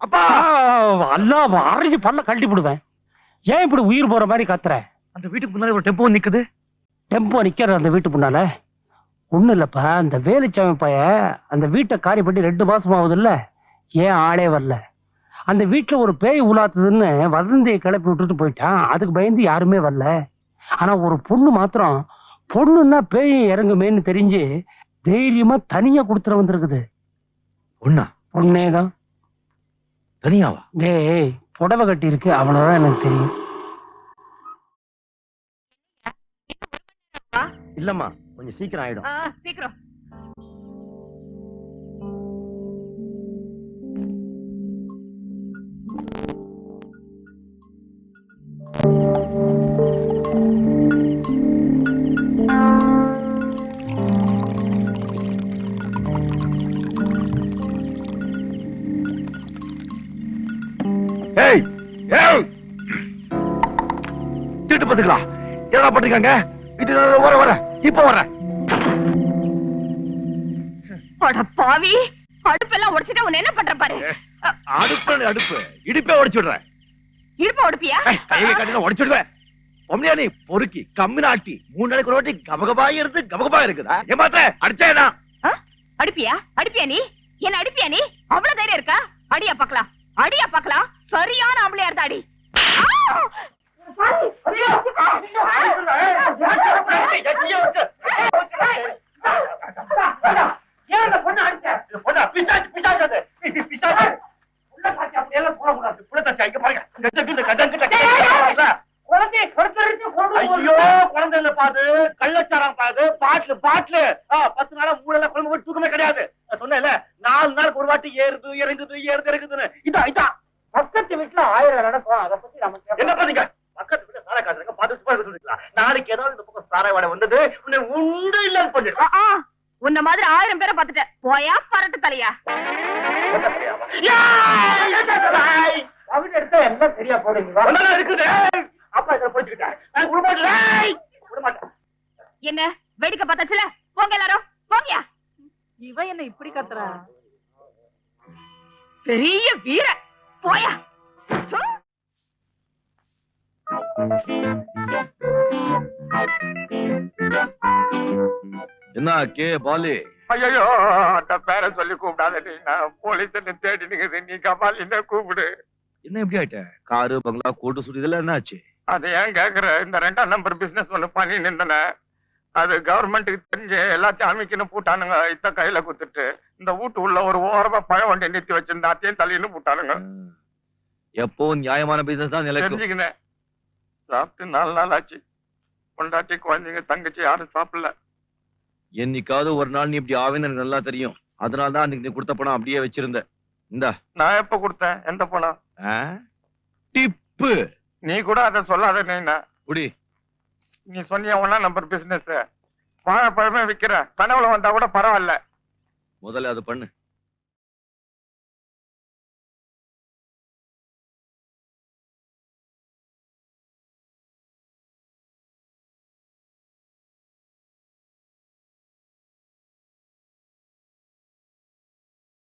அப்பா அல்லா அரைஞ்சு பல்ல கழட்டி போடுவேன். ஏன் இப்படி உயிர் போற மாதிரி கத்துற? அந்த வீட்டுக்கு முன்னாடி ஒரு டெம்போ நிக்குது. டெம்போ நிக்கிற அந்த வீட்டு முன்னால ஒண்ணும் இல்லப்பா, அந்த வேலுச்சாமி பைய அந்த வீட்டை காரி பண்ணி 2 மாசம் ஆகுது இல்ல, ஏன் ஆளே வரல. அந்த வீட்டுல ஒரு பேய் உலாத்துதுன்னு வதந்தியை கிளப்பி விட்டுட்டு போயிட்டான். அதுக்கு பயந்து யாருமே வரல. ஆனா ஒரு பொண்ணு மாத்திரம், பொண்ணுன்னா பேய் இறங்குமேன்னு தெரிஞ்சு தைரியமா தனியா கொடுத்துட வந்திருக்குது. ஒண்ணா? பொண்ணேதான். தனியாவா? டேய், புடவை கட்டி இருக்கு, அவ்வளவுதான் எனக்கு தெரியும். இல்லம்மா, கொஞ்சம் சீக்கிரம் ஆயிடும். சீக்கிரம். ஏய் ஏய், திட்டு பாத்துக்கலாம். என்னடா பண்றீங்க? இது வர வர இப்ப வர. அட பாவி, அடுப்பெல்லாம் உடைச்சிட்டு உன்னை என்ன பண்ற பாரு. அடுப்பு இடிப்பே உடைச்சுடுறேன். இடுப்ப உடைப்பியா? கையை கட்டில உடைச்சுடுவேன். ஒம்னியா நீ பொறுக்கி கம்மி நாட்டி 3 நாளைக்கு ஒரு வாட்டி கபகபாய் இருந்து கபகபா இருக்குதா? ஏமாத்த அடிச்சேனா? அடிப்பியா? அடிப்பியா நீ? என்ன அடிப்பியா நீ? அவ்வளவு தைரியம் இருக்கா? அடியா பாக்கலாம், அடியா பாக்கலாம். சரியான ஆம்பளையா இருந்தா அடி. ஐயோ, குழந்தை இல்ல பாது, கள்ளச்சாரம் பாது, பாட்டிலு 10 நாளா 3 நாள் குழம்பு தூக்கமே கிடையாது. சொன்னேன்ல, 4 நாளுக்கு ஒரு வாட்டி ஏறுது இறங்குதுன்னு. இதான் பக்கத்து வீட்டுல 1000 நடக்கும். அதை பத்தி நமக்கு என்ன பண்ணீங்க? பக்கத்து வீட்டுல சாரை காட்டுறாங்க, 10 ரூபாய் இருக்கலாம். நாளைக்கு ஏதாவது இந்த பக்கம் சாரை வாடை வந்தது, உன்னை உண்டு இல்லன்னு பண்ணிடுறேன். உன்ன மாதிரி 1000 பேரை பாத்துட்டேன். போயா பரட்டு தலையா. எல்லாம் சரியா போடுங்க. இருக்குது அப்பா இதை போச்சுக்கிட்டேன். என்ன வேடிக்கை பார்த்தாச்சுல? போங்க எல்லாரும் போங்கயா. இவ என்ன இப்படி கத்துறா? பெரிய வீர போயா. என்ன கே பாலி? ஐயோ, அந்த பேரை சொல்லி கூப்பிடாத. போலீஸ் தேடி நிக்குது, நீ கபால் என்ன கூப்பிடு. என்ன எப்படி ஆயிட்ட? காரு பங்களா கோட்டு சுடி இதெல்லாம் என்ன ஆச்சு? அது ஏன் கேக்குற? இந்த 2ஆம் நம்பர் பிசினஸ் ஒண்ணு பண்ணி நின்றன. அது கவர்மெண்ட்டுக்கு தெரிஞ்சு எல்லாத்தையும் அமைக்கணும் பூட்டானுங்க. இத்த கையில குத்துட்டு இந்த வீட்டு உள்ள ஒரு ஓரமா பழ வண்டி நிறுத்தி வச்சிருந்தா அத்தையும் தலையின்னு பூட்டானுங்க. எப்போ நியாயமான பிசினஸ் தான் நிலைக்கும். தெரிஞ்சுக்கினேன். சாப்பிட்டு 4 நாள் ஆச்சு. பொண்டாட்டி குழந்தைங்க தங்கச்சி யாரும் சாப்பிடல. என்னைக்காவது ஒரு நாள் நீ இப்படி ஆவேன்னு எனக்கு நல்லா தெரியும். அதனாலதான் அன்னைக்கு நீ கொடுத்த பணம் அப்படியே வச்சிருந்த. இந்தா. நான் எப்ப கொடுத்தேன்? எந்த பணம்? டிப்பு. நீ கூட அதை சொல்லாத. குடி. நீ சொன்னிய 1ஆம் நம்பர் பிசினஸ் வாழைப்பழமே விக்கிற. கனவுல வந்தா கூட பரவாயில்ல. முதல்ல அது பண்ணு.